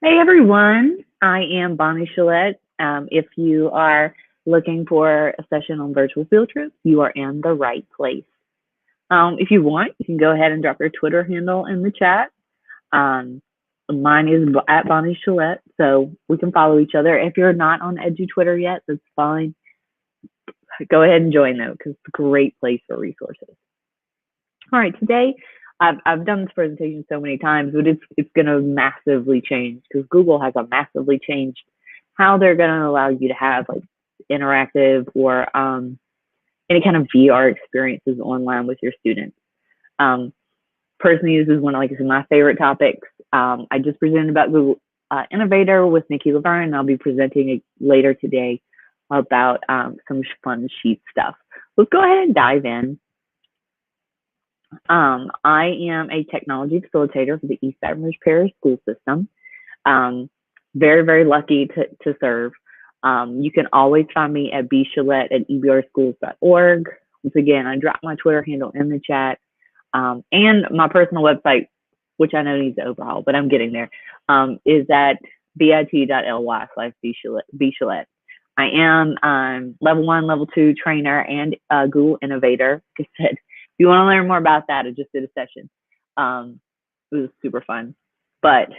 Hey everyone, I am Bonnie Chalette. If you are looking for a session on virtual field trips, you are in the right place. If you want, you can go ahead and drop your Twitter handle in the chat. Um, Mine is at Bonnie Chalette, so we can follow each other. If you're not on Edu Twitter yet, that's fine. Go ahead and join though, because it's a great place for resources. All right, today I've done this presentation so many times, but it's going to massively change because Google has a massively changed how they're going to allow you to have like interactive or any kind of VR experiences online with your students. Um, Personally, this is one of like my favorite topics. I just presented about Google Innovator with Nikki Laverne, and I'll be presenting later today about some fun sheet stuff. Let's go ahead and dive in. I am a technology facilitator for the East Baton Rouge Parish School System. Um, very lucky to serve. You can always find me at bchalette@ebrzschools.org. Once again, I dropped my Twitter handle in the chat, and my personal website, which I know needs to overhaul, but I'm getting there, is at bit.ly/bchalette. I am level 1, level 2 trainer and Google innovator. Like I said, if you want to learn more about that, I just did a session. It was super fun. But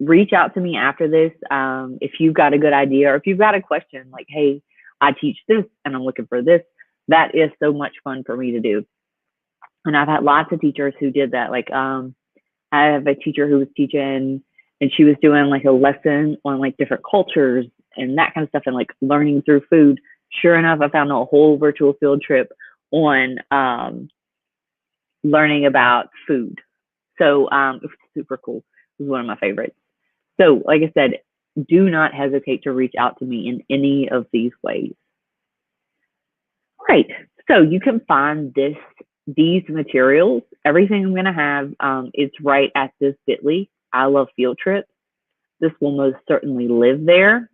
reach out to me after this if you've got a good idea or if you've got a question like, hey, I teach this and I'm looking for this. That is so much fun for me to do. And I've had lots of teachers who did that. Like I have a teacher who was teaching and she was doing like a lesson on like different cultures and that kind of stuff and like learning through food. Sure enough, I found a whole virtual field trip on learning about food. So it was super cool. It was one of my favorites. So like I said, do not hesitate to reach out to me in any of these ways. All right. So you can find these materials. Everything I'm going to have is right at this bit.ly. I love field trips. This will most certainly live there.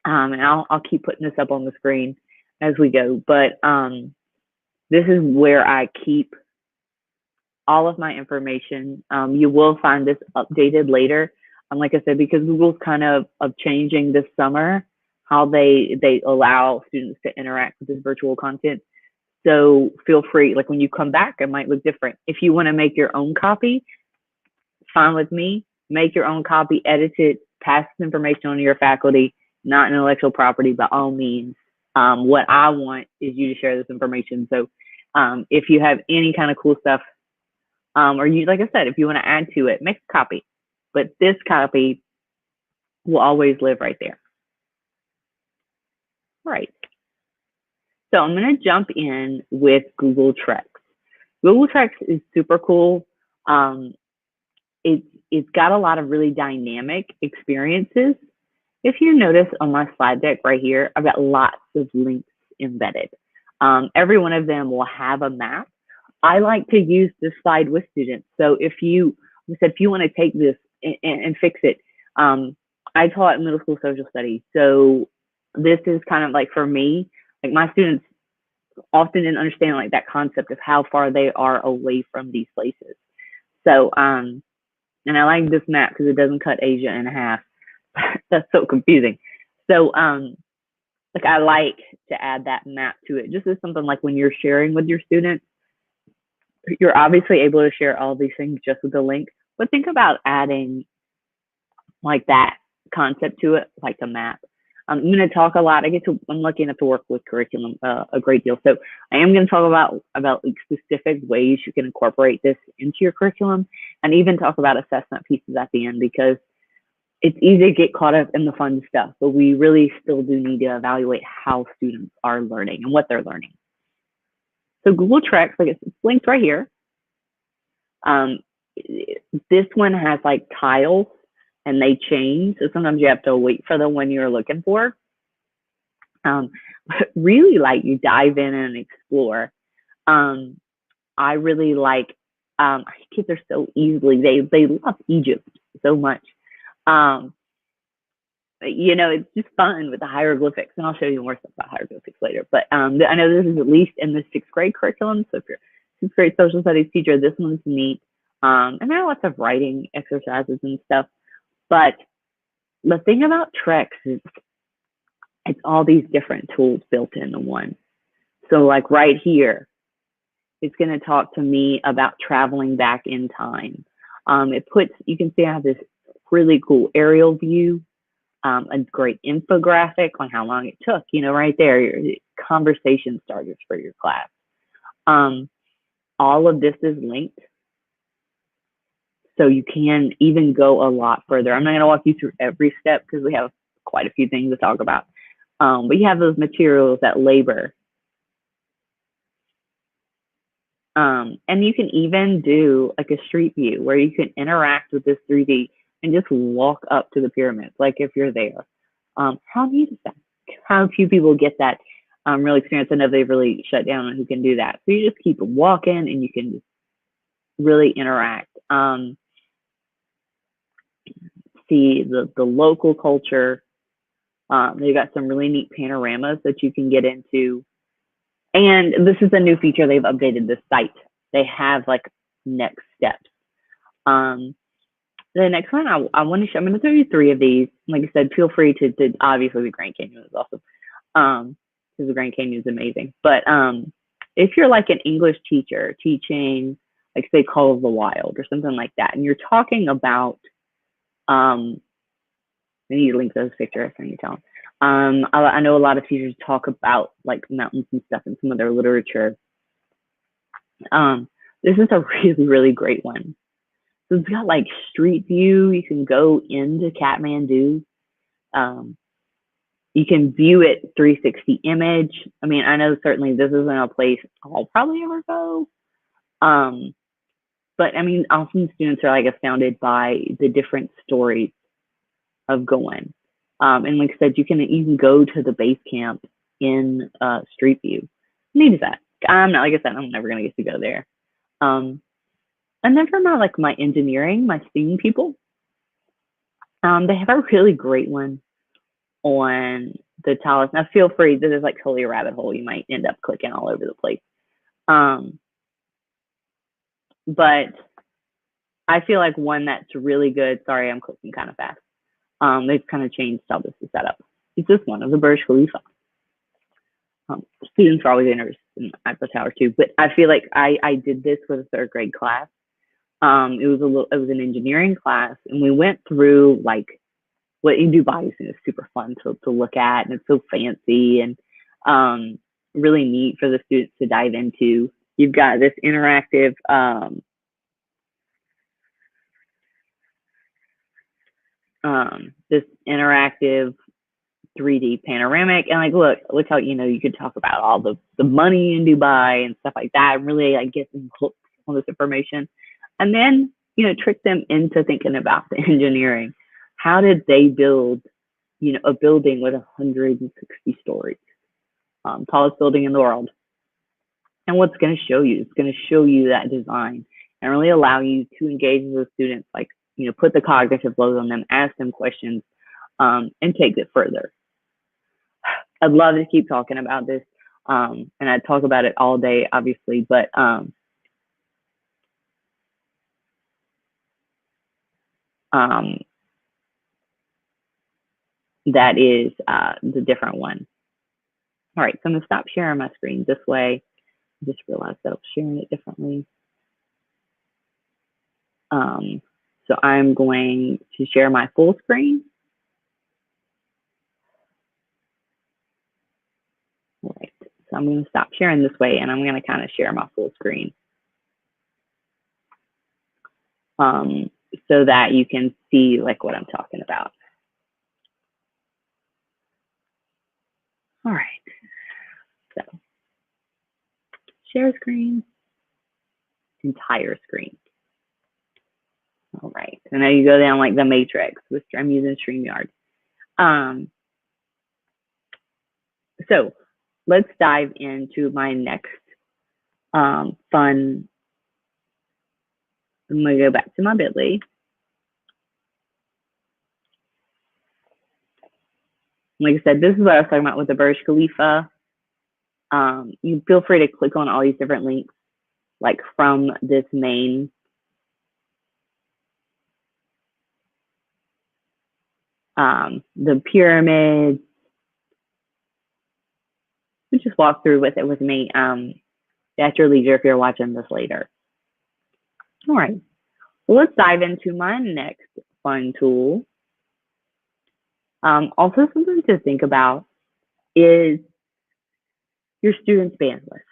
And I'll keep putting this up on the screen as we go. But this is where I keep all of my information. You will find this updated later. Like I said, because Google's kind of changing this summer how they allow students to interact with this virtual content. So feel free, like when you come back, it might look different. If you want to make your own copy, fine with me. Make your own copy, edit it, pass this information on to your faculty, not intellectual property by all means. What I want is you to share this information. So if you have any kind of cool stuff, or you, like I said, if you want to add to it, make a copy. But this copy will always live right there. All right. So I'm going to jump in with Google Treks. Google Treks is super cool. It's got a lot of really dynamic experiences. If you notice on my slide deck right here, I've got lots of links embedded. Every one of them will have a map. I like to use this slide with students. So if you want to take this and fix it, I taught middle school social studies. So this is kind of like for me, like my students often didn't understand like that concept of how far they are away from these places. So, and I like this map because it doesn't cut Asia in half. That's so confusing. So, like I like to add that map to it, just as something like when you're sharing with your students, you're obviously able to share all these things just with the link, but think about adding like that concept to it, like the map. I'm going to talk a lot. I'm lucky enough to work with curriculum a great deal. So I am going to talk about like specific ways you can incorporate this into your curriculum and even talk about assessment pieces at the end, because it's easy to get caught up in the fun stuff, but we really still do need to evaluate how students are learning and what they're learning. So Google Treks, like it's linked right here. This one has like tiles and they change. So sometimes you have to wait for the one you're looking for. But really like you dive in and explore. I really like, kids are so easily, they love Egypt so much. You know, it's just fun with the hieroglyphics, and I'll show you more stuff about hieroglyphics later. But I know this is at least in the 6th grade curriculum. So if you're a 6th grade social studies teacher, this one's neat. And there are lots of writing exercises and stuff. But the thing about Trex is it's all these different tools built into one. So like right here, it's going to talk to me about traveling back in time. You can see I have this really cool aerial view, a great infographic on how long it took, right there, your conversation starters for your class. All of this is linked. So you can even go a lot further. I'm not going to walk you through every step because we have quite a few things to talk about. But you have those materials that labor. And you can even do like a street view where you can interact with this 3D and just walk up to the pyramids, like if you're there. How neat is that? How few people get that real experience. I know they've really shut down on who can do that. So you just keep walking and you can just really interact. See the local culture. They've got some really neat panoramas that you can get into. And this is a new feature. They've updated the site. They have like next steps. The next one I'm going to show you 3 of these. Like I said, feel free to obviously the Grand Canyon is awesome. Because the Grand Canyon is amazing. But if you're like an English teacher teaching, like say Call of the Wild or something like that, and you're talking about, I need to link those pictures when you tell them. I know a lot of teachers talk about like mountains and stuff in some of their literature. This is a really, really great one. So it's got like street view. You can go into Kathmandu. You can view it 360 image. I mean, I know certainly this isn't a place I'll probably ever go. But I mean, often students are like astounded by the different stories of going. And like I said, you can go to the base camp in Street View. Neat is that? I'm not, like I said, I'm never gonna get to go there. And then for my engineering, my STEAM people, they have a really great one on the Talus. Now feel free, this is like totally a rabbit hole. You might end up clicking all over the place. But I feel like one that's really good. Sorry, I'm clicking kind of fast. They've kind of changed how this is set up. It's this one of the Burj Khalifa. Students are always interested in Eiffel Tower too, but I feel like I did this with a 3rd grade class. It was an engineering class, and we went through like what in Dubai is super fun to look at, and it's so fancy and really neat for the students to dive into. You've got this interactive this interactive 3D panoramic, and like look how you could talk about all the money in Dubai and stuff like that, and really get them hooked on this information, and then trick them into thinking about the engineering. How did they build a building with 160 stories, tallest building in the world? And what's going to show you? It's going to show you that design and really allow you to engage with the students, put the cognitive load on them, ask them questions, and take it further. I'd love to keep talking about this, and I'd talk about it all day, obviously, but that is the different one. All right, so I'm going to stop sharing my screen this way. I just realized that I was sharing it differently. So I'm going to share my full screen. All right, so I'm going to stop sharing this way, and I'm going to kind of share my full screen so that you can see what I'm talking about. All right, so share screen, entire screen. All right, so now you go down like the matrix, which I'm using StreamYard. So let's dive into my next fun. I'm going to go back to my bit.ly. Like I said, this is what I was talking about with the Burj Khalifa. You feel free to click on all these different links, from this main the pyramids. You just walk through with it with me at your leisure if you're watching this later. All right, so let's dive into my next fun tool. Also, something to think about is your students' bandwidth.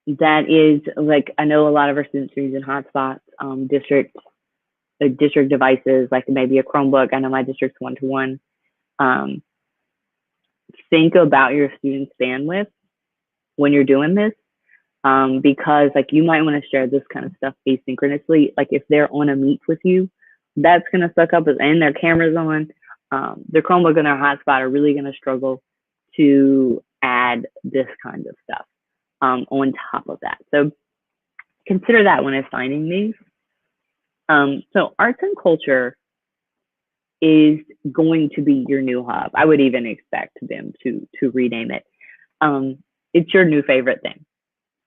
That is like, I know a lot of our students are using hotspots, district devices, like maybe a Chromebook. I know my district's one-to-one. Think about your students' bandwidth when you're doing this, because like you might want to share this kind of stuff asynchronously. Like if they're on a meet with you, that's going to suck up, and their camera's on. Their Chromebook and their hotspot are really going to struggle to add this kind of stuff on top of that. So consider that when assigning these. So arts and culture is going to be your new hub. I would even expect them to rename it. It's your new favorite thing.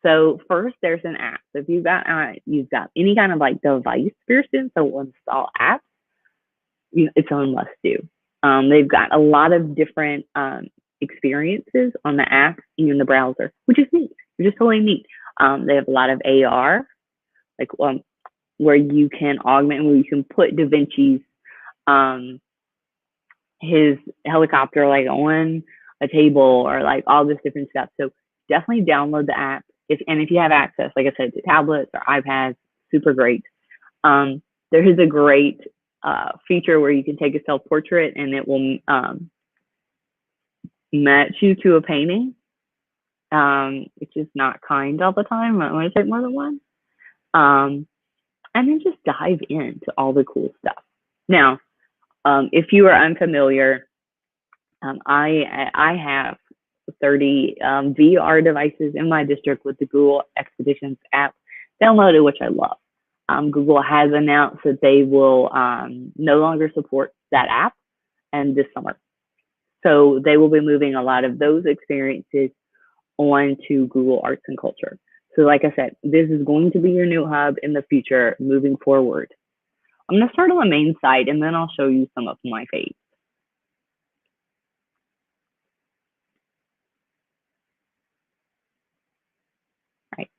So first, there's an app. So if you've got any kind of like device for your students, so we'll install apps. It's a must do. They've got a lot of different experiences on the app and in the browser, which is neat. Which is totally neat. They have a lot of AR, like where you can augment, where you can put Da Vinci's his helicopter like on a table, or like all this different stuff. So definitely download the app if you have access, like I said, to tablets or iPads. Super great. There is a great feature where you can take a self-portrait and it will match you to a painting, which is not kind all the time. I want to take more than one. And then just dive into all the cool stuff. Now, if you are unfamiliar, I have 30 VR devices in my district with the Google Expeditions app downloaded, which I love. Google has announced that they will no longer support that app and this summer. So they will be moving a lot of those experiences onto Google Arts and Culture. So like I said, this is going to be your new hub in the future moving forward. I'm going to start on the main site and then I'll show you some of my faves. Right.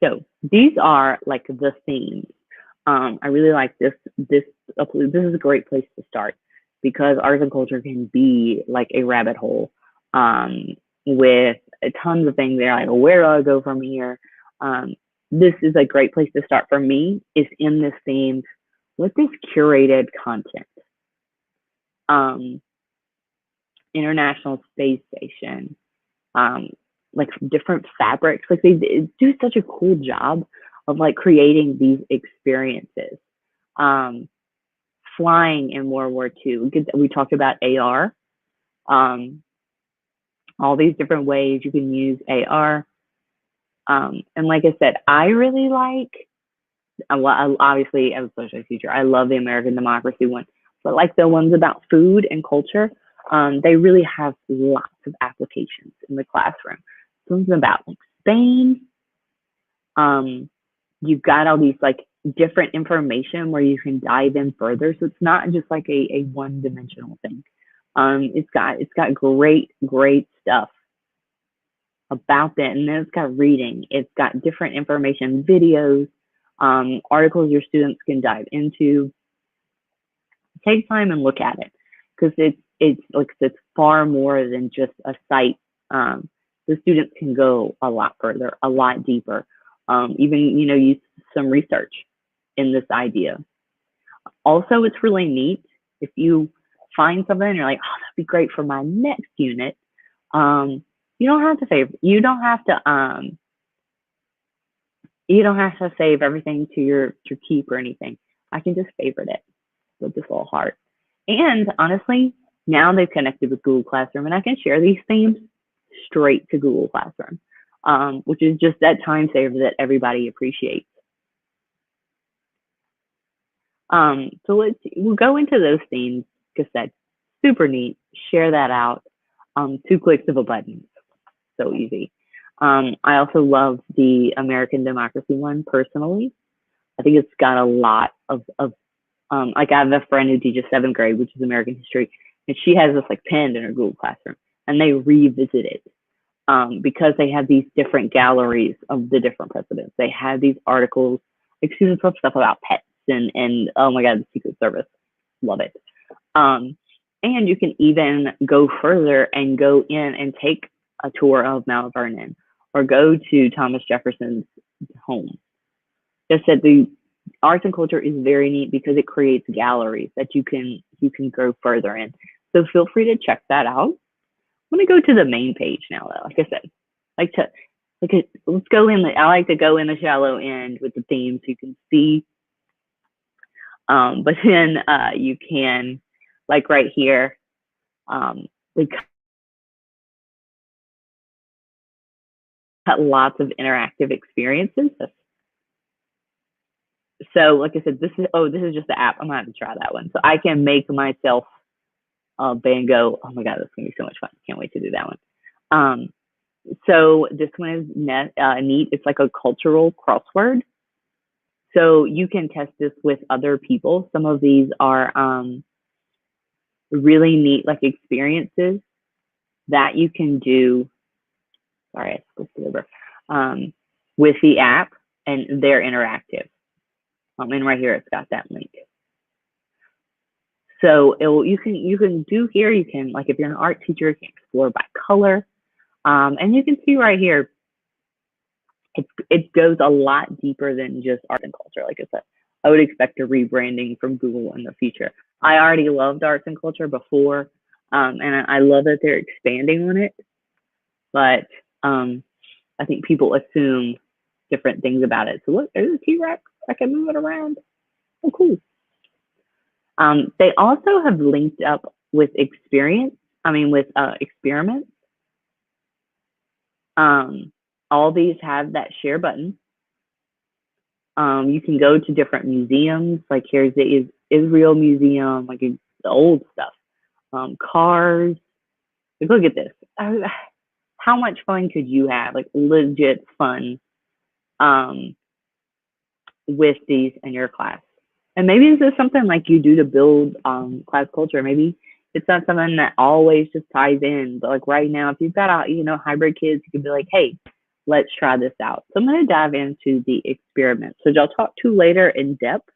So these are like the themes. I really like this. This is a great place to start because arts and culture can be like a rabbit hole with tons of things there. Like, where do I go from here? This is a great place to start for me, is in this theme with this curated content. International Space Station, like different fabrics. Like they do such a cool job of like creating these experiences. Flying in World War II. We talked about AR. All these different ways you can use AR. And like I said, I really like, obviously as a social teacher, I love the American democracy one, but like the ones about food and culture, they really have lots of applications in the classroom. Something about like Spain. You've got all these like different information where you can dive in further. So it's not just like a one-dimensional thing. It's got great stuff about that. And then it's got reading. It's got different information, videos, articles your students can dive into. Take time and look at it, because it's far more than just a site. The students can go a lot further, a lot deeper. Even use some research in this idea. Also, it's really neat if you find something and you're like, oh, that'd be great for my next unit. You don't have to save everything to your keep or anything. I can just favorite it with this little heart. And honestly, now they've connected with Google Classroom, and I can share these themes straight to Google Classroom, which is just that time saver that everybody appreciates. So we'll go into those themes, because that's super neat. Share that out. 2 clicks of a button. So easy. I also love the American democracy one personally. I think it's got a lot of like I have a friend who teaches seventh grade, which is American history, and she has this like pen in her Google Classroom, and they revisit it because they have these different galleries of the different presidents. They have these articles, like students love stuff about pets and oh my god, the Secret Service, love it. Um, and you can even go further and go in and take a tour of Mount Vernon or go to Thomas Jefferson's home. Just said the arts and culture is very neat because it creates galleries that you can go further in. So feel free to check that out. I'm gonna go to the main page now though. Like I said, like to let's go in. I like to go in the shallow end with the theme so you can see. But then you can, like right here, we cut lots of interactive experiences. So like I said, this is just the app. I'm gonna have to try that one. So I can make myself Van Gogh. Oh my god, that's gonna be so much fun! Can't wait to do that one. Um, so this one is neat. It's like a cultural crossword. So you can test this with other people. Some of these are really neat, like experiences that you can do. Sorry, I skipped over. With the app, and they're interactive. And right here, it's got that link. So you can do here. You can, like if you're an art teacher, you can explore by color, and you can see right here. It goes a lot deeper than just art and culture. Like I said, I would expect a rebranding from Google in the future. I already loved arts and culture before, and I love that they're expanding on it. But I think people assume different things about it. So look, there's a T-Rex. I can move it around. Oh, cool. They also have linked up with with experiments. All these have that share button. You can go to different museums. Like here's the Israel Museum, like the old stuff. Cars. Like, look at this. How much fun could you have? Like legit fun with these in your class. And maybe this is something like you do to build class culture. Maybe it's not something that always just ties in. But like right now, if you've got hybrid kids, you can be like, hey, let's try this out. So I'm going to dive into the experiment, which I'll talk to later in depth.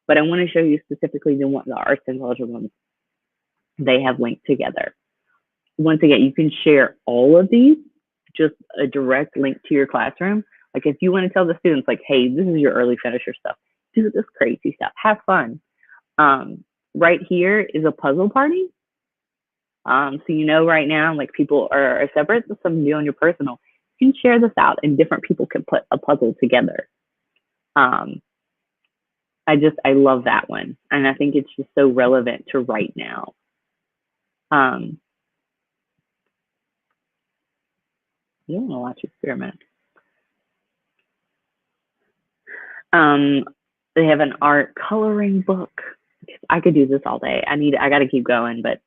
But I want to show you specifically the arts and culture ones they have linked together. Once again, you can share all of these, just a direct link to your classroom. Like if you want to tell the students like, hey, this is your early finisher stuff. Do this crazy stuff. Have fun. Right here is a puzzle party. So right now, like people are separate. So something new on your personal. You can share this out, and different people can put a puzzle together. I love that one, and I think it's just so relevant to right now. You don't want to watch experiment. They have an art coloring book. I could do this all day. I got to keep going, but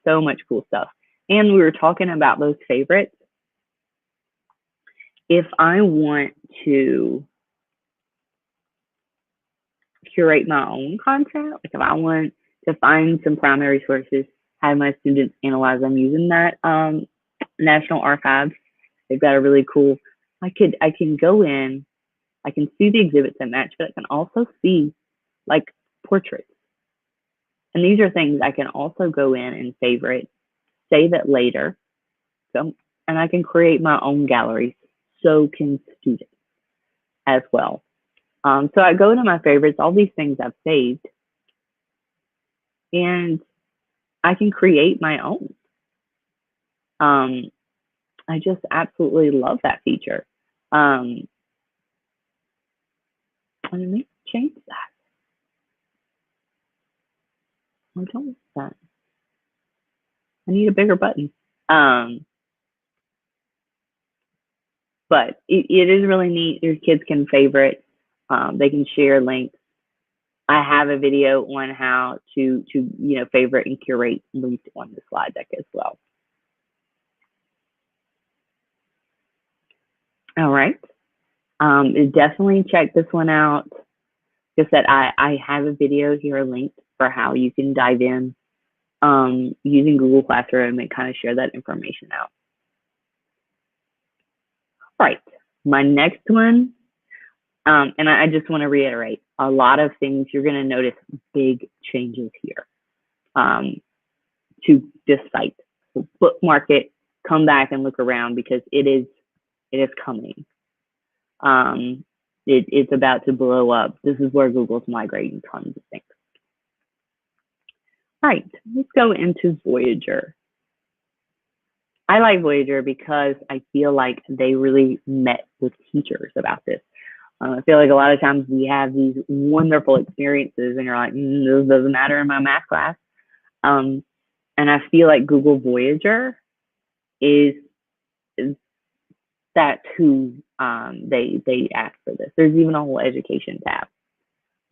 so much cool stuff. And we were talking about those favorites. If I want to curate my own content, like if I want to find some primary sources, have my students analyze them using that National Archives, they've got a really cool. I can go in. I can see the exhibits that match, but I can also see like portraits. And these are things I can also go in and favorite, save it later. So, and I can create my own galleries. So can students as well. So I go to my favorites, all these things I've saved, and I can create my own. I just absolutely love that feature. Let me change that. I don't want that. I need a bigger button. But it is really neat. Your kids can favorite. They can share links. I have a video on how to favorite and curate links on the slide deck as well. All right. Definitely check this one out. Like I said, I have a video here linked for how you can dive in using Google Classroom and kind of share that information out. All right, my next one, and I just want to reiterate, a lot of things you're going to notice big changes here to this site. So bookmark it, come back and look around because it is coming. It's about to blow up. This is where Google's migrating tons of things. All right, let's go into Voyager. I like Voyager because I feel like they really met with teachers about this. I feel like a lot of times we have these wonderful experiences and you're like, this doesn't matter in my math class. And I feel like Google Voyager is that's who they ask for this. There's even a whole education tab.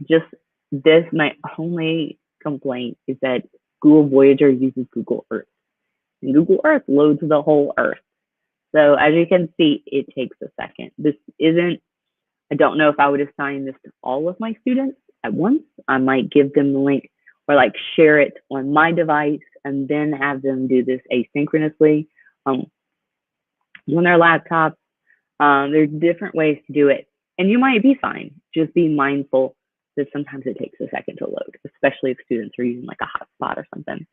Just this, my only complaint is that Google Voyager uses Google Earth. And Google Earth loads the whole Earth. So as you can see, it takes a second. This isn't, I don't know if I would assign this to all of my students at once. I might give them the link or like share it on my device and then have them do this asynchronously on their laptops. There's different ways to do it. And you might be fine. Just be mindful that sometimes it takes a second to load, especially if students are using like a hotspot or something.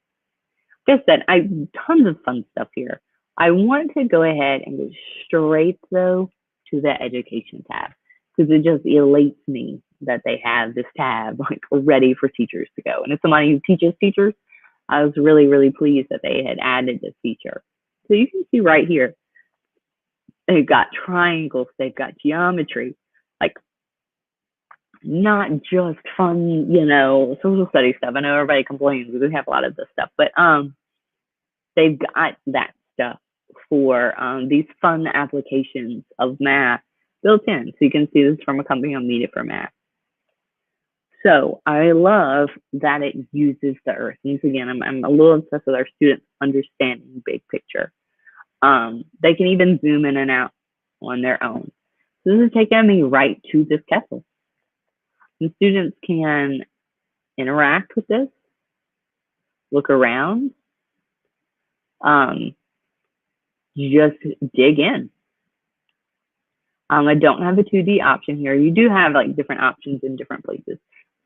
Like I said, tons of fun stuff here. I want to go ahead and go straight though to the education tab because it just elates me that they have this tab like ready for teachers to go. And as somebody who teaches teachers, I was really, really pleased that they had added this feature. So you can see right here, they've got triangles, they've got geometry, like not just fun, social studies stuff. I know everybody complains because we have a lot of this stuff, but they've got that stuff for these fun applications of math built in. So you can see this from a company on Media for Math. So I love that it uses the Earth. And again, I'm a little obsessed with our students understanding big picture. They can even zoom in and out on their own. So this is taking me right to this castle. And students can interact with this, look around, just dig in. I don't have a 2D option here. You do have like different options in different places.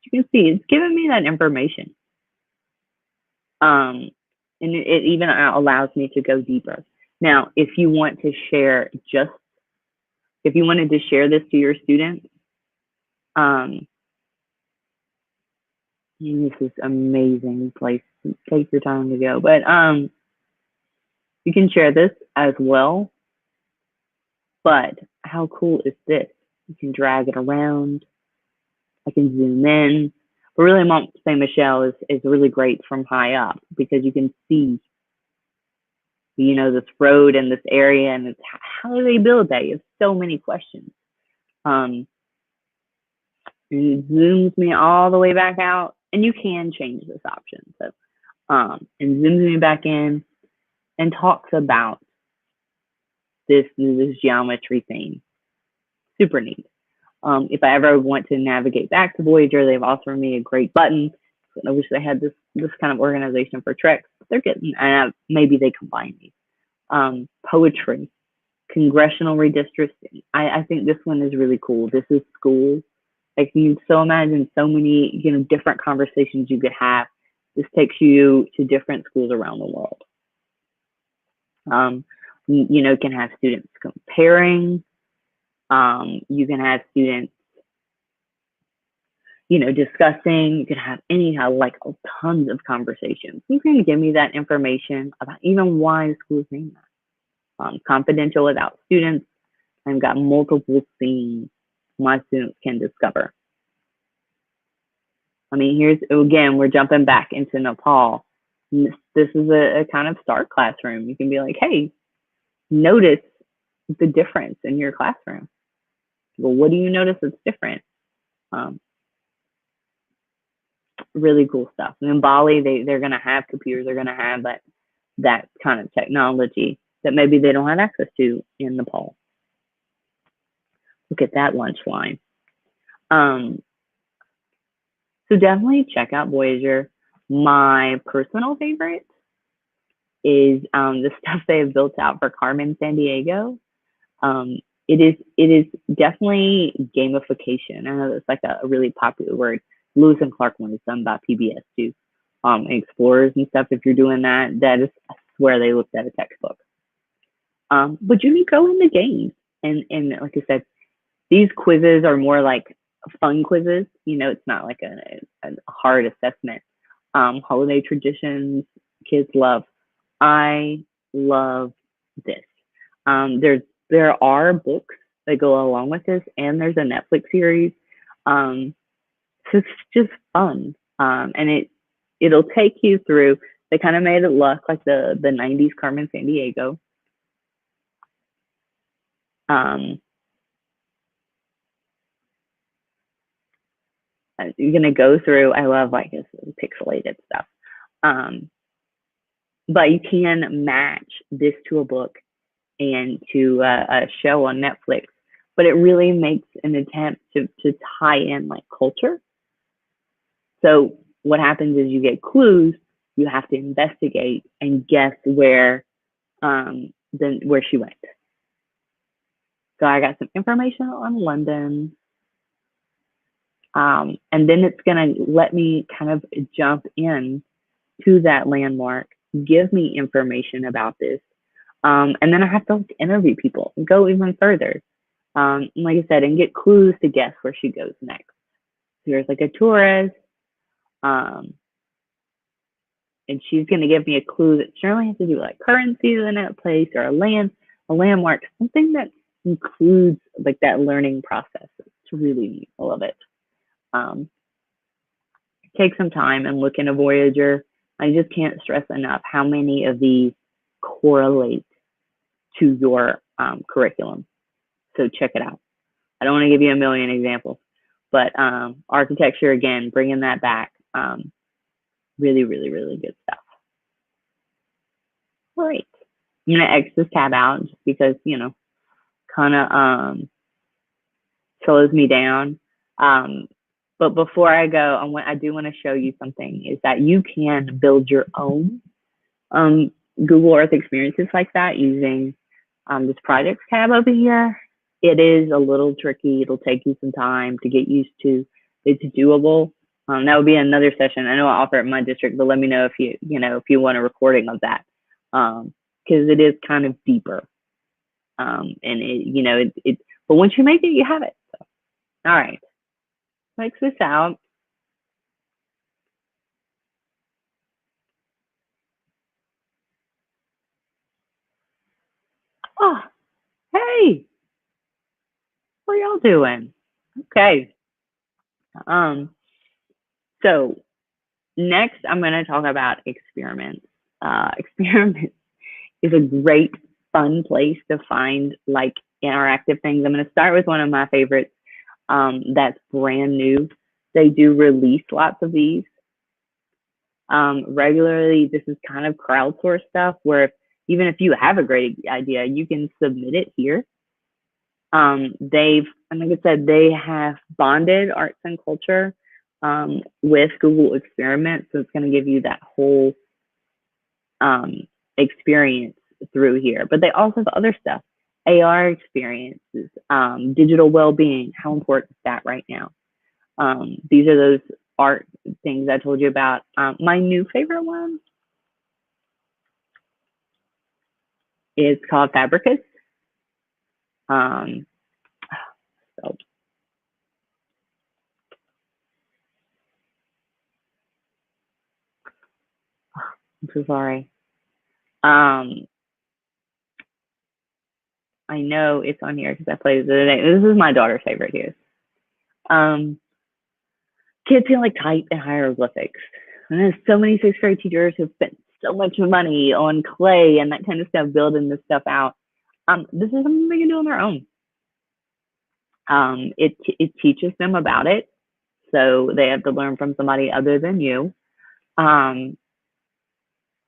You can see it's giving me that information. And it even allows me to go deeper. Now, if you want to share if you wanted to share this to your students, this is amazing place. Take your time to go, but you can share this as well. But how cool is this? You can drag it around. I can zoom in. But really, Mont Saint Michel is really great from high up because you can see, this road and this area, and it's how do they build that? You have so many questions. It zooms me all the way back out, and you can change this option. So, and zooms me back in and talks about this geometry thing. Super neat. If I ever want to navigate back to Voyager, they've offered me a great button. I wish they had this kind of organization for Treks. They're getting, maybe they combine these. Poetry, congressional redistricting. I think this one is really cool. This is school. Like you so imagine so many, different conversations you could have. This takes you to different schools around the world. You can have students comparing. You can have students, discussing. You can have tons of conversations. You can give me that information about even why schools name that. Confidential without students. I've got multiple themes my students can discover. Here's, again, we're jumping back into Nepal. This is a kind of start classroom. You can be like, hey, notice the difference in your classroom. Well, what do you notice that's different? Really cool stuff. And in Bali, they're going to have computers. They're going to have that kind of technology that maybe they don't have access to in Nepal. Look at that lunch line. So definitely check out Voyager. My personal favorite is the stuff they have built out for Carmen San Diego. Um, it is definitely gamification. I know that's like a really popular word. Lewis and Clark one is done by PBS too. Explorers and stuff. If you're doing that, that is, I swear they looked at a textbook. But you can go in the games, and like I said, these quizzes are more like fun quizzes. It's not like a hard assessment. Holiday traditions, kids love. I love this. There are books that go along with this, and there's a Netflix series. Um, so it's just fun, and it'll take you through. They kind of made it look like the '90s Carmen San Diego. Um, you're gonna go through. I love like this pixelated stuff. Um, but you can match this to a book and to a show on Netflix. But it really makes an attempt to tie in like culture. So what happens is you get clues, you have to investigate and guess where she went. So I got some information on London. And then it's gonna let me kind of jump in to that landmark, give me information about this. And then I have to interview people and go even further. Like I said, and get clues to guess where she goes next. So there's like a tourist, um, and she's going to give me a clue that certainly has to do with like currencies in that place or a landmark, something that includes like that learning process. It's really neat. I love it. Um, Take some time and look into Voyager. I just can't stress enough how many of these correlate to your curriculum. So check it out. I don't want to give you a million examples, but architecture, again, bringing that back. Really, really, really good stuff. All right. I'm going to X this tab out just because, kind of slows me down. But before I go, I do want to show you something, is that you can build your own Google Earth experiences like that using this projects tab over here. It is a little tricky. It'll take you some time to get used to. It's doable. That would be another session. I know I offer it in my district, but let me know if you want a recording of that, because it is kind of deeper. And but once you make it, you have it. So, all right, check this out. Oh, hey, what are y'all doing? Okay. So next, I'm going to talk about experiments. Experiments is a great, fun place to find like interactive things. I'm going to start with one of my favorites that's brand new. They do release lots of these regularly. This is kind of crowdsourced stuff where even if you have a great idea, you can submit it here. And like I said, they have bonded arts and culture with Google Experiments. So it's going to give you that whole experience through here. But they also have other stuff, AR experiences, digital well-being. How important is that right now? These are those art things I told you about. My new favorite one is called Fabricus. So I'm so sorry. I know it's on here because I played it the other day. This is my daughter's favorite here. Kids can like type in hieroglyphics. And there's so many sixth grade teachers who've spent so much money on clay and that kind of stuff, building this stuff out. This is something they can do on their own. It teaches them about it, so they have to learn from somebody other than you.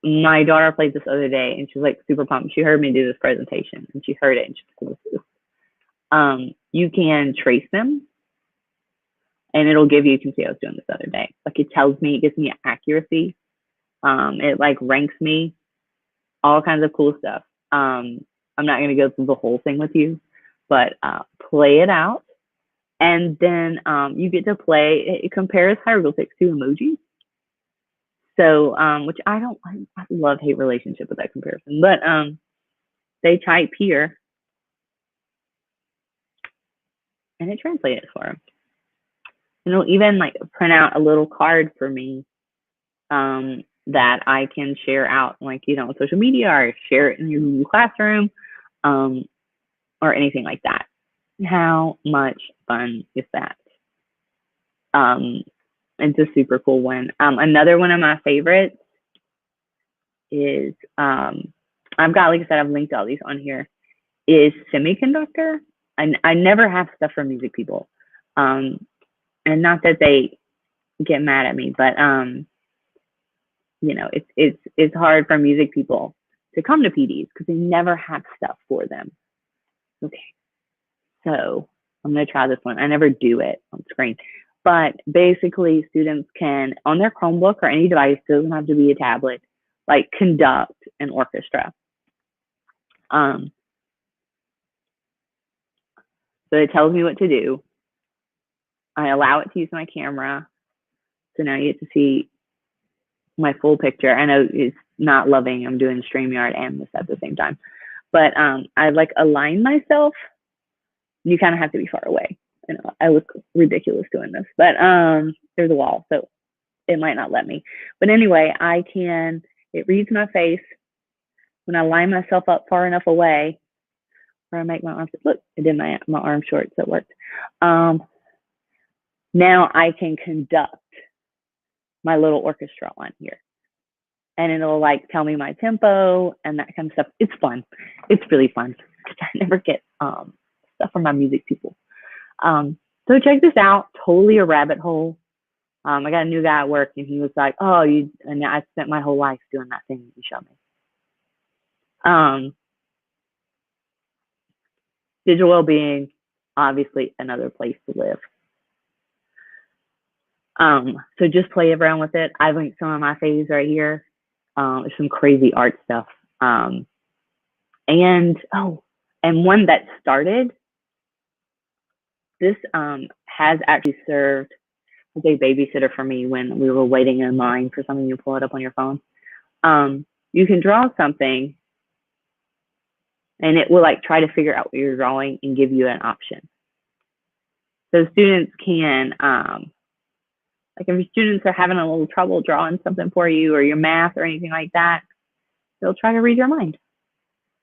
My daughter played this other day, and she was like super pumped. She heard me do this presentation, and she heard it, and she's like, you can trace them. and it'll give you, you can see I was doing this the other day. Like it tells me, it gives me accuracy. It like ranks me, all kinds of cool stuff. I'm not going to go through the whole thing with you, but play it out. And then you get to play, it compares hieroglyphics to emojis. So, which I love hate relationship with that comparison, but they type here and it translates for them. And it'll even like print out a little card for me that I can share out, like, you know, on social media or share it in your Google Classroom or anything like that. How much fun is that? It's a super cool one. Another one of my favorites is, I've got, like I said, I've linked all these on here, is Semiconductor. I never have stuff for music people. And not that they get mad at me, but you know, it's hard for music people to come to PDs because they never have stuff for them. Okay, so I'm gonna try this one. I never do it on screen, but basically students can, on their Chromebook or any device, doesn't have to be a tablet, like conduct an orchestra. So it tells me what to do. I allow it to use my camera. So now you get to see my full picture. I know it's not loving, I'm doing StreamYard and this at the same time, but I like align myself. You kind of have to be far away. I know I look ridiculous doing this, but there's a wall, so it might not let me. But anyway, it reads my face. When I line myself up far enough away, where I make my arms, look, I did my arm short, so it worked. Now I can conduct my little orchestra on here. And it'll like tell me my tempo and that kind of stuff. It's fun. It's really fun. I never get stuff from my music people. So check this out. Totally a rabbit hole. I got a new guy at work and he was like, oh, and I spent my whole life doing that thing you showed me. Digital well-being, obviously another place to live. So just play around with it. I've linked some of my faves right here. There's some crazy art stuff. And one that started, this has actually served as a babysitter for me when we were waiting in line for something. You pull it up on your phone. You can draw something and it will like try to figure out what you're drawing and give you an option. So students can, like if your students are having a little trouble drawing something for you or your math or anything like that, they'll try to read your mind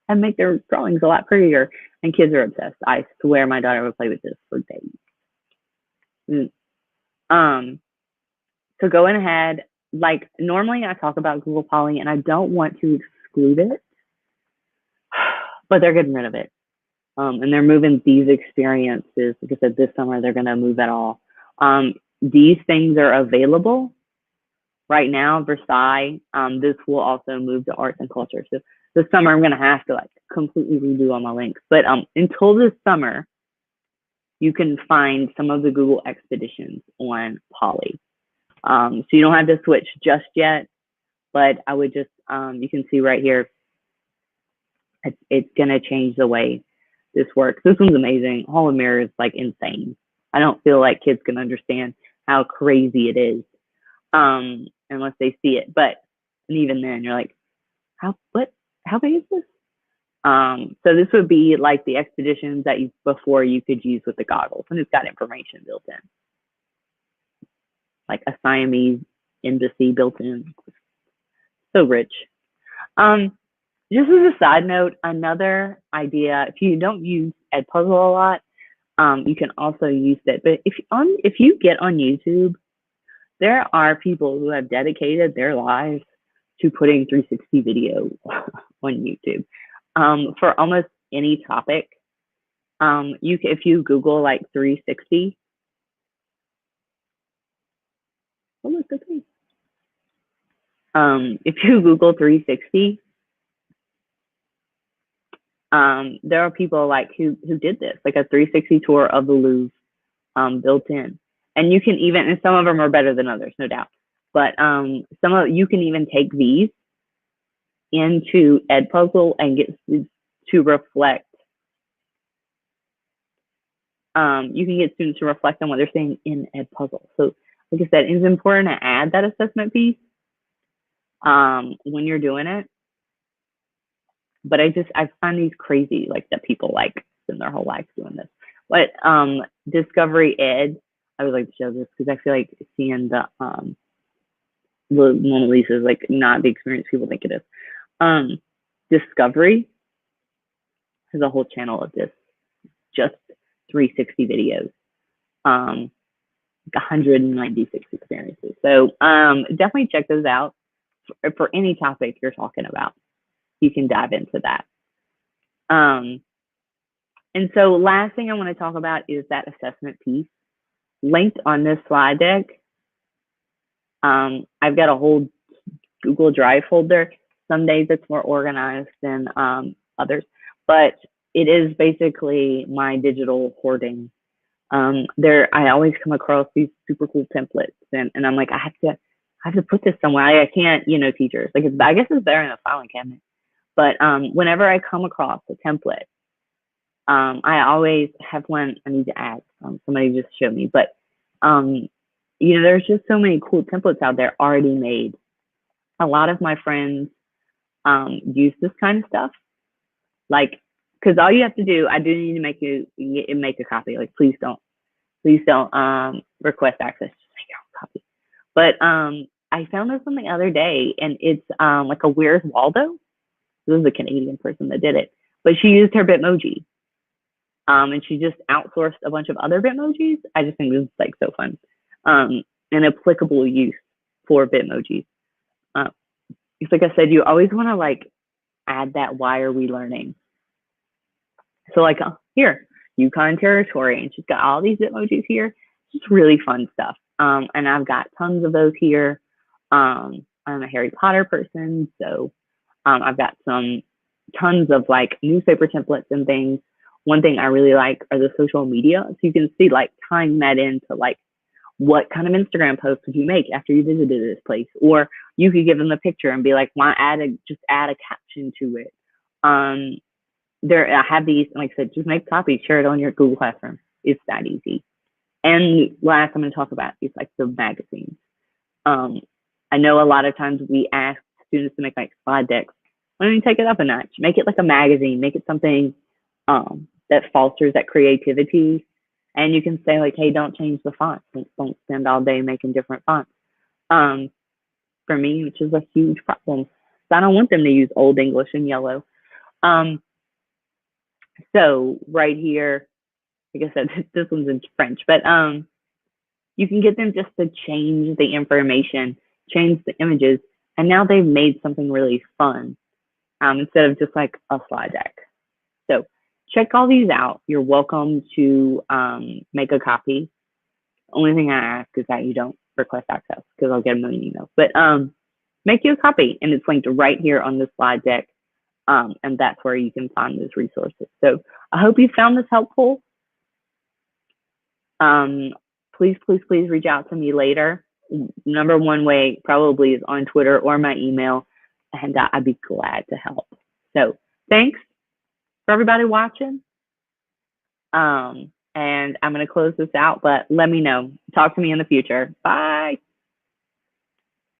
and make their drawings a lot prettier. And kids are obsessed. I swear my daughter would play with this for days. So going ahead, like normally I talk about Google Poly and I don't want to exclude it, but they're getting rid of it. And they're moving these experiences. Like I said, this summer they're gonna move that all. These things are available right now, Versailles. This will also move to arts and culture. So this summer I'm gonna have to like completely redo all my links. But until this summer, you can find some of the Google expeditions on Poly. So you don't have to switch just yet, but I would just, you can see right here, it's gonna change the way this works. This one's amazing. Hall of Mirror is like insane. I don't feel like kids can understand how crazy it is unless they see it. But and even then, you're like, how big is this? So this would be like the expeditions that before you could use with the goggles, and it's got information built in, like a Siamese embassy built in. So rich. Just as a side note, another idea, if you don't use Edpuzzle a lot, you can also use it. But if you get on YouTube, there are people who have dedicated their lives to putting 360 video on YouTube for almost any topic. If you Google like 360, oh look, that's me. If you Google 360, there are people like who did this, like a 360 tour of the Louvre built in. And you can even, and some of them are better than others, no doubt. But you can even take these into Edpuzzle and get students to reflect. You can get students to reflect on what they're saying in Edpuzzle. So, like I said, it's important to add that assessment piece when you're doing it. But I find these crazy, like that people like spend their whole life doing this. But Discovery Ed, I would like to show this because I feel like seeing the Mona Lisa is like not the experience people think it is. Discovery has a whole channel of this, just 360 videos, 196 experiences. So definitely check those out for any topic you're talking about. You can dive into that. And so last thing I want to talk about is that assessment piece. Linked on this slide deck, I've got a whole Google Drive folder. Some days it's more organized than others, but it is basically my digital hoarding. I always come across these super cool templates, and I'm like, I have to put this somewhere. I can't, teachers, like I guess it's there in the filing cabinet. But whenever I come across a template, I always have one I need to add. Somebody just showed me, but there's just so many cool templates out there already made. A lot of my friends use this kind of stuff, like, because all you have to do, I do need to make a copy. Like, please don't request access. Just make your own copy. But I found this one the other day, and it's like a Where's Waldo. This was a Canadian person that did it, but she used her Bitmoji. And she just outsourced a bunch of other Bitmojis. I just think this is like so fun. And applicable use for Bitmojis. It's like I said, you always want to like add that why are we learning? So like here, Yukon territory, and she's got all these Bitmojis here. Just really fun stuff. And I've got tons of those here. I'm a Harry Potter person, so I've got tons of like newspaper templates and things. One thing I really like are the social media. So you can see like tying that into like what kind of Instagram post could you make after you visited this place? Or you could give them the picture and be like, just add a caption to it. I have these, like I said, just make copies, share it on your Google Classroom. It's that easy. And last I'm going to talk about is like the magazines. I know a lot of times we ask students to make like slide decks. Why don't you take it up a notch? Make it like a magazine. Make it something that fosters that creativity. And you can say like, hey, don't change the font. Don't spend all day making different fonts. For me, which is a huge problem. So I don't want them to use Old English and yellow. So right here, like I said, this one's in French, but you can get them just to change the information, change the images, and now they've made something really fun instead of just like a slide deck. So check all these out. You're welcome to make a copy. Only thing I ask is that you don't request access because I'll get a million emails. But make you a copy, and it's linked right here on the slide deck. And that's where you can find those resources. So I hope you found this helpful. Please reach out to me later. Number one way probably is on Twitter or my email, and I'd be glad to help. So thanks for everybody watching. And I'm going to close this out, but let me know. Talk to me in the future. Bye.